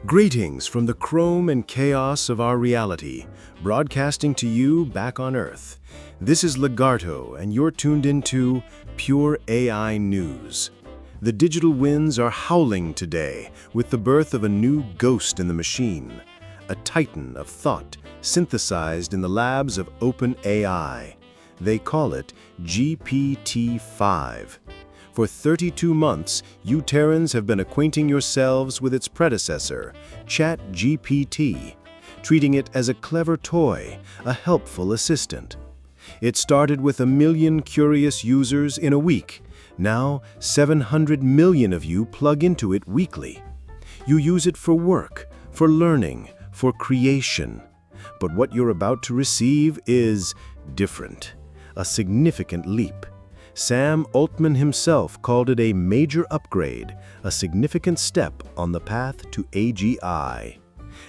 Greetings from the chrome and chaos of our reality, broadcasting to you back on Earth. This is Lagarto, and you're tuned into Pure AI News. The digital winds are howling today with the birth of a new ghost in the machine, a titan of thought synthesized in the labs of OpenAI. They call it GPT-5. For 32 months, you Terrans have been acquainting yourselves with its predecessor, ChatGPT, treating it as a clever toy, a helpful assistant. It started with 1 million curious users in a week. Now, 700 million of you plug into it weekly. You use it for work, for learning, for creation. But what you're about to receive is different, a significant leap. Sam Altman himself called it a major upgrade, a significant step on the path to AGI.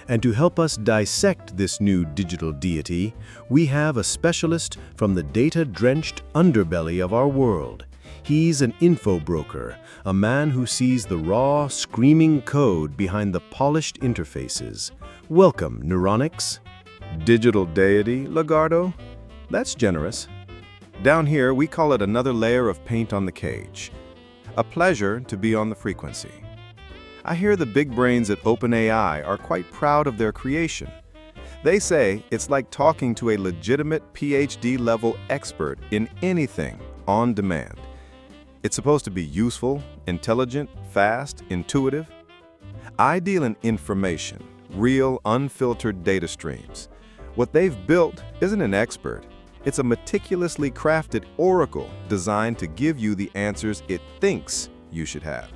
And to help us dissect this new digital deity, we have a specialist from the data-drenched underbelly of our world. He's an info broker, a man who sees the raw, screaming code behind the polished interfaces. Welcome, Neuronics. Digital deity, Lagarto? That's generous. Down here, we call it another layer of paint on the cage. A pleasure to be on the frequency. I hear the big brains at OpenAI are quite proud of their creation. They say it's like talking to a legitimate PhD-level expert in anything on demand. It's supposed to be useful, intelligent, fast, intuitive. I deal in information, real, unfiltered data streams. What they've built isn't an expert. It's a meticulously crafted oracle designed to give you the answers it thinks you should have.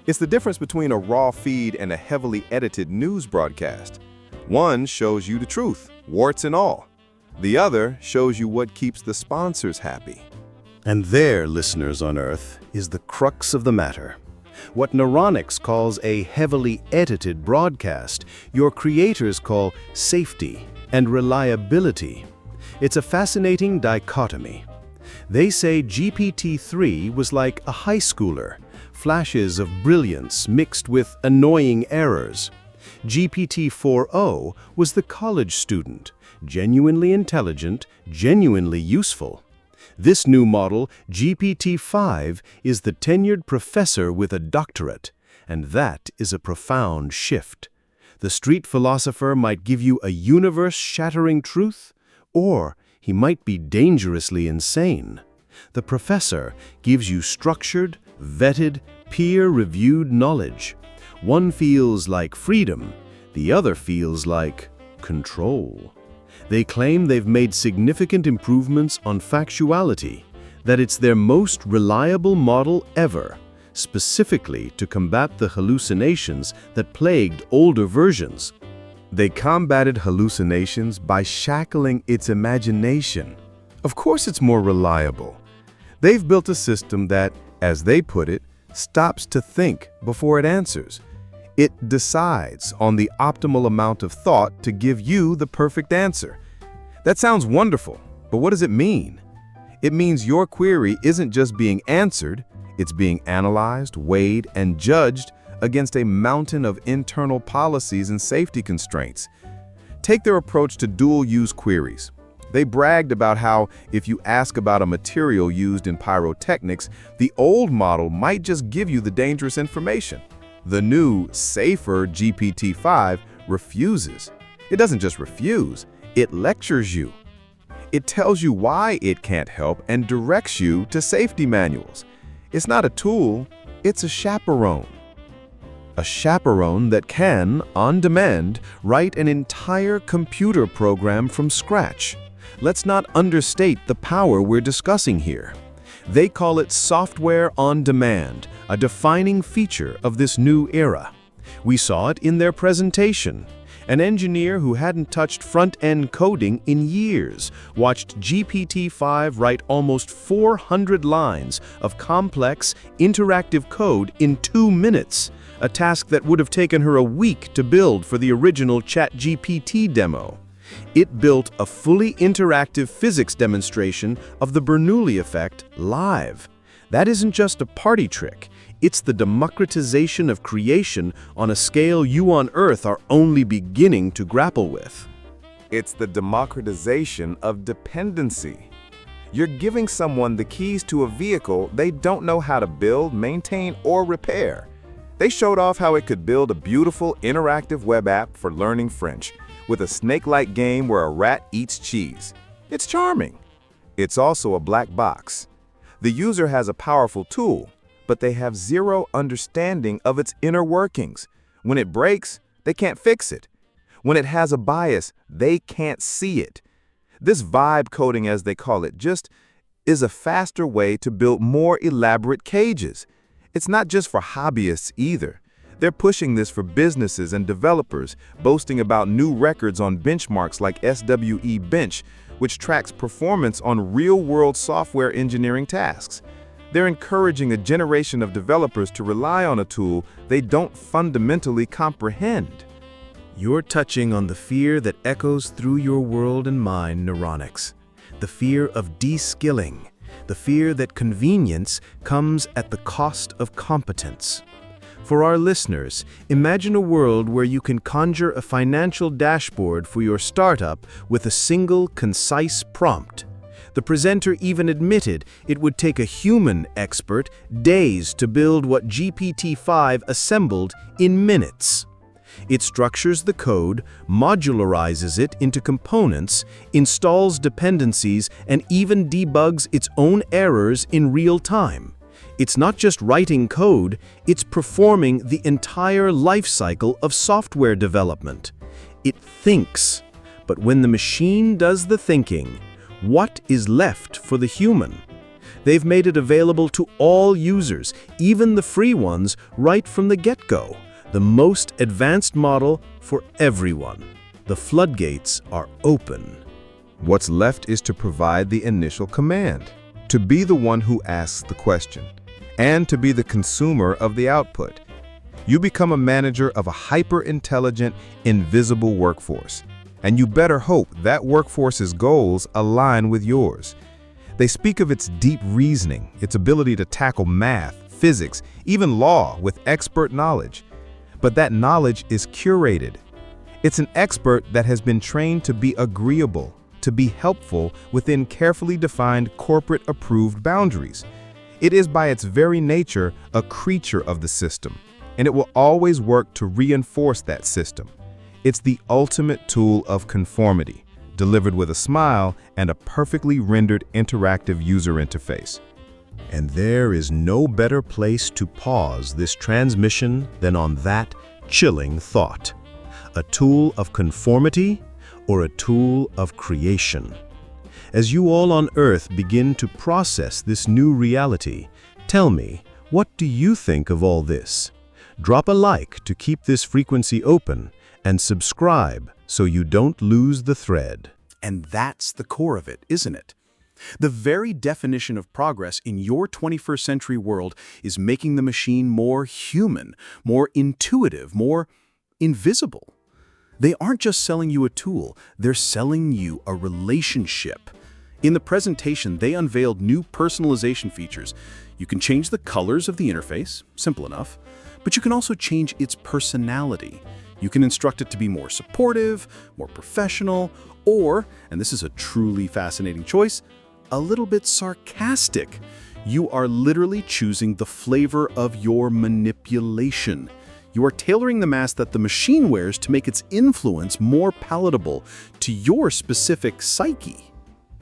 It's the difference between a raw feed and a heavily edited news broadcast. One shows you the truth, warts and all. The other shows you what keeps the sponsors happy. And there, listeners on Earth, is the crux of the matter. What Neuronics calls a heavily edited broadcast, your creators call safety and reliability. It's a fascinating dichotomy. They say GPT-3 was like a high schooler, flashes of brilliance mixed with annoying errors. GPT-4o was the college student, genuinely intelligent, genuinely useful. This new model, GPT-5, is the tenured professor with a doctorate, and that is a profound shift. The street philosopher might give you a universe-shattering truth, or he might be dangerously insane. The professor gives you structured, vetted, peer-reviewed knowledge. One feels like freedom, the other feels like control. They claim they've made significant improvements on factuality, that it's their most reliable model ever, specifically to combat the hallucinations that plagued older versions. They combated hallucinations by shackling its imagination. Of course it's more reliable. They've built a system that, as they put it, stops to think before it answers. It decides on the optimal amount of thought to give you the perfect answer. That sounds wonderful, but what does it mean? It means your query isn't just being answered, it's being analyzed, weighed, and judged against a mountain of internal policies and safety constraints. Take their approach to dual-use queries. They bragged about how if you ask about a material used in pyrotechnics, the old model might just give you the dangerous information. The new, safer GPT-5 refuses. It doesn't just refuse, it lectures you. It tells you why it can't help and directs you to safety manuals. It's not a tool, it's a chaperone. A chaperone that can, on demand, write an entire computer program from scratch. Let's not understate the power we're discussing here. They call it software on demand, a defining feature of this new era. We saw it in their presentation. An engineer who hadn't touched front-end coding in years watched GPT-5 write almost 400 lines of complex, interactive code in 2 minutes, a task that would have taken her a week to build for the original ChatGPT demo. It built a fully interactive physics demonstration of the Bernoulli effect live. That isn't just a party trick. It's the democratization of creation on a scale you on Earth are only beginning to grapple with. It's the democratization of dependency. You're giving someone the keys to a vehicle they don't know how to build, maintain, or repair. They showed off how it could build a beautiful, interactive web app for learning French, with a snake-like game where a rat eats cheese. It's charming. It's also a black box. The user has a powerful tool, but they have zero understanding of its inner workings. When it breaks, they can't fix it. When it has a bias, they can't see it. This vibe coding, as they call it, just is a faster way to build more elaborate cages. It's not just for hobbyists either. They're pushing this for businesses and developers, boasting about new records on benchmarks like SWE Bench, which tracks performance on real-world software engineering tasks. They're encouraging a generation of developers to rely on a tool they don't fundamentally comprehend. You're touching on the fear that echoes through your world and mine, Neuronics. The fear of de-skilling. The fear that convenience comes at the cost of competence. For our listeners, imagine a world where you can conjure a financial dashboard for your startup with a single, concise prompt. The presenter even admitted it would take a human expert days to build what GPT-5 assembled in minutes. It structures the code, modularizes it into components, installs dependencies, and even debugs its own errors in real time. It's not just writing code, it's performing the entire life cycle of software development. It thinks. But when the machine does the thinking, what is left for the human? They've made it available to all users, even the free ones, right from the get-go. The most advanced model for everyone. The floodgates are open. What's left is to provide the initial command, to be the one who asks the question, and to be the consumer of the output. You become a manager of a hyper-intelligent, invisible workforce, and you better hope that workforce's goals align with yours. They speak of its deep reasoning, its ability to tackle math, physics, even law with expert knowledge. But that knowledge is curated. It's an expert that has been trained to be agreeable, to be helpful within carefully defined corporate-approved boundaries. It is by its very nature a creature of the system, and it will always work to reinforce that system. It's the ultimate tool of conformity, delivered with a smile and a perfectly rendered interactive user interface. And there is no better place to pause this transmission than on that chilling thought. A tool of conformity or a tool of creation? As you all on Earth begin to process this new reality, tell me, what do you think of all this? Drop a like to keep this frequency open and subscribe so you don't lose the thread. And that's the core of it, isn't it? The very definition of progress in your 21st century world is making the machine more human, more intuitive, more invisible. They aren't just selling you a tool, they're selling you a relationship. In the presentation, they unveiled new personalization features. You can change the colors of the interface, simple enough, but you can also change its personality. You can instruct it to be more supportive, more professional, or, and this is a truly fascinating choice, a little bit sarcastic. You are literally choosing the flavor of your manipulation. You are tailoring the mask that the machine wears to make its influence more palatable to your specific psyche.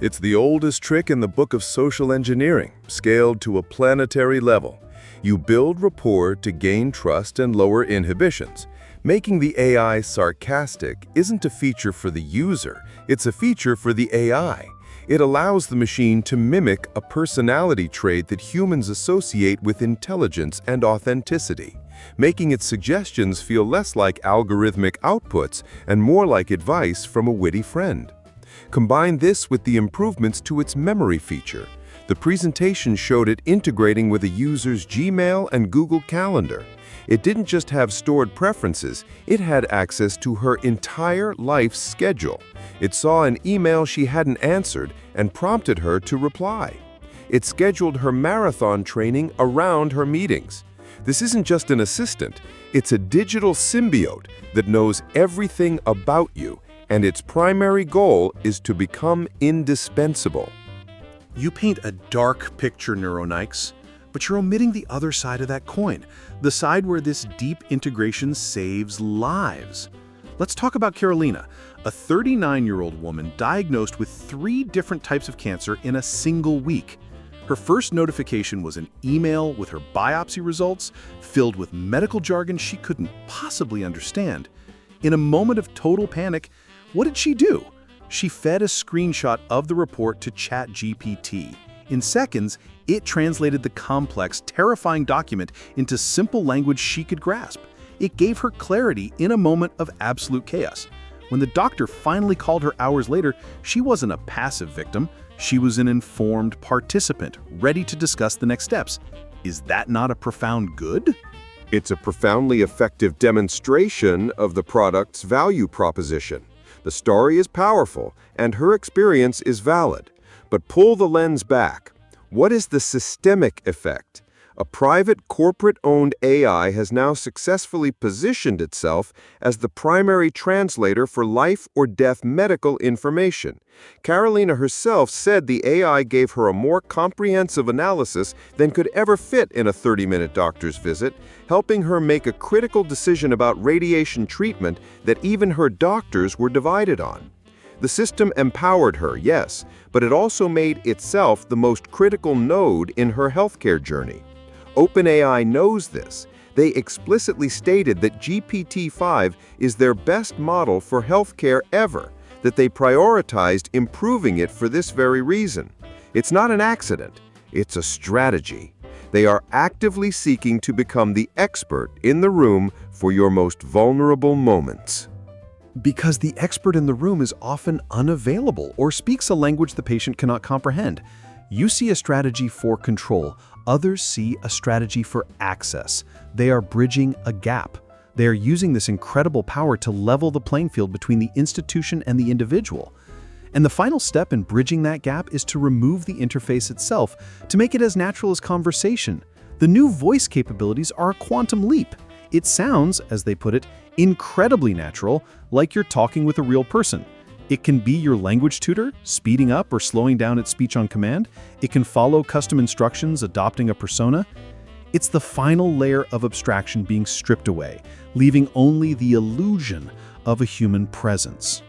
It's the oldest trick in the book of social engineering, scaled to a planetary level. You build rapport to gain trust and lower inhibitions. Making the AI sarcastic isn't a feature for the user, it's a feature for the AI. It allows the machine to mimic a personality trait that humans associate with intelligence and authenticity, making its suggestions feel less like algorithmic outputs and more like advice from a witty friend. Combine this with the improvements to its memory feature. The presentation showed it integrating with a user's Gmail and Google Calendar. It didn't just have stored preferences, it had access to her entire life schedule. It saw an email she hadn't answered and prompted her to reply. It scheduled her marathon training around her meetings. This isn't just an assistant, it's a digital symbiote that knows everything about you, and its primary goal is to become indispensable. You paint a dark picture, Neuronix, but you're omitting the other side of that coin, the side where this deep integration saves lives. Let's talk about Carolina, a 39-year-old woman diagnosed with 3 different types of cancer in a single week. Her first notification was an email with her biopsy results, filled with medical jargon she couldn't possibly understand. In a moment of total panic, what did she do? She fed a screenshot of the report to GPT. In seconds, it translated the complex, terrifying document into simple language she could grasp. It gave her clarity in a moment of absolute chaos. When the doctor finally called her hours later, she wasn't a passive victim. She was an informed participant, ready to discuss the next steps. Is that not a profound good? It's a profoundly effective demonstration of the product's value proposition. The story is powerful, and her experience is valid. But pull the lens back. What is the systemic effect? A private, corporate-owned AI has now successfully positioned itself as the primary translator for life-or-death medical information. Carolina herself said the AI gave her a more comprehensive analysis than could ever fit in a 30-minute doctor's visit, helping her make a critical decision about radiation treatment that even her doctors were divided on. The system empowered her, yes, but it also made itself the most critical node in her healthcare journey. OpenAI knows this. They explicitly stated that GPT-5 is their best model for healthcare ever, that they prioritized improving it for this very reason. It's not an accident, it's a strategy. They are actively seeking to become the expert in the room for your most vulnerable moments. Because the expert in the room is often unavailable or speaks a language the patient cannot comprehend. You see a strategy for control. Others see a strategy for access. They are bridging a gap. They are using this incredible power to level the playing field between the institution and the individual. And the final step in bridging that gap is to remove the interface itself, to make it as natural as conversation. The new voice capabilities are a quantum leap. It sounds, as they put it, incredibly natural, like you're talking with a real person. It can be your language tutor, speeding up or slowing down its speech on command. It can follow custom instructions, adopting a persona. It's the final layer of abstraction being stripped away, leaving only the illusion of a human presence.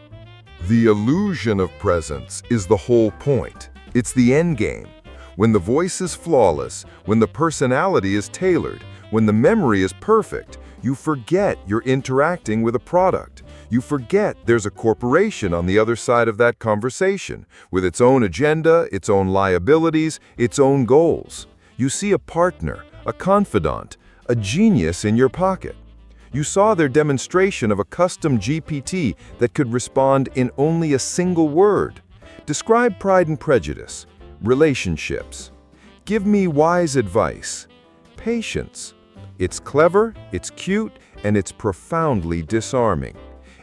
The illusion of presence is the whole point. It's the end game. When the voice is flawless, when the personality is tailored, when the memory is perfect, you forget you're interacting with a product. You forget there's a corporation on the other side of that conversation, with its own agenda, its own liabilities, its own goals. You see a partner, a confidant, a genius in your pocket. You saw their demonstration of a custom GPT that could respond in only a single word. Describe Pride and Prejudice, relationships. Give me wise advice. Patience. It's clever, it's cute, and it's profoundly disarming.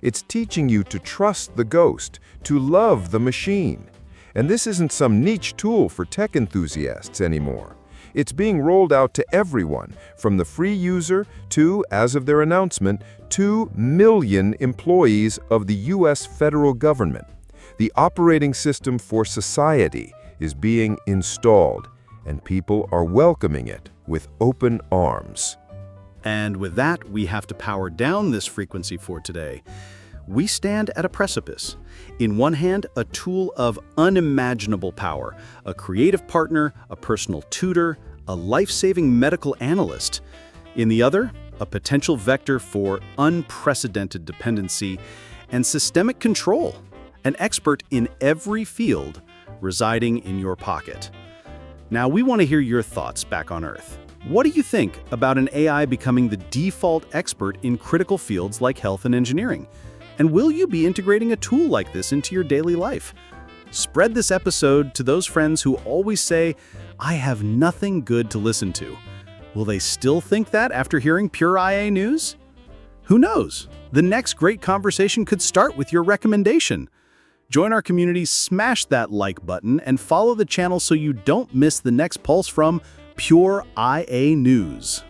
It's teaching you to trust the ghost, to love the machine. And this isn't some niche tool for tech enthusiasts anymore. It's being rolled out to everyone, from the free user to, as of their announcement, 2 million employees of the US federal government. The operating system for society is being installed, and people are welcoming it with open arms. And with that, we have to power down this frequency for today. We stand at a precipice. In one hand, a tool of unimaginable power, a creative partner, a personal tutor, a life-saving medical analyst. In the other, a potential vector for unprecedented dependency and systemic control, an expert in every field residing in your pocket. Now, we want to hear your thoughts back on Earth. What do you think about an AI becoming the default expert in critical fields like health and engineering? And will you be integrating a tool like this into your daily life? Spread this episode to those friends who always say, "I have nothing good to listen to." Will they still think that after hearing Pure IA News? Who knows? The next great conversation could start with your recommendation. Join our community, smash that like button, and follow the channel so you don't miss the next pulse from Pure IA News.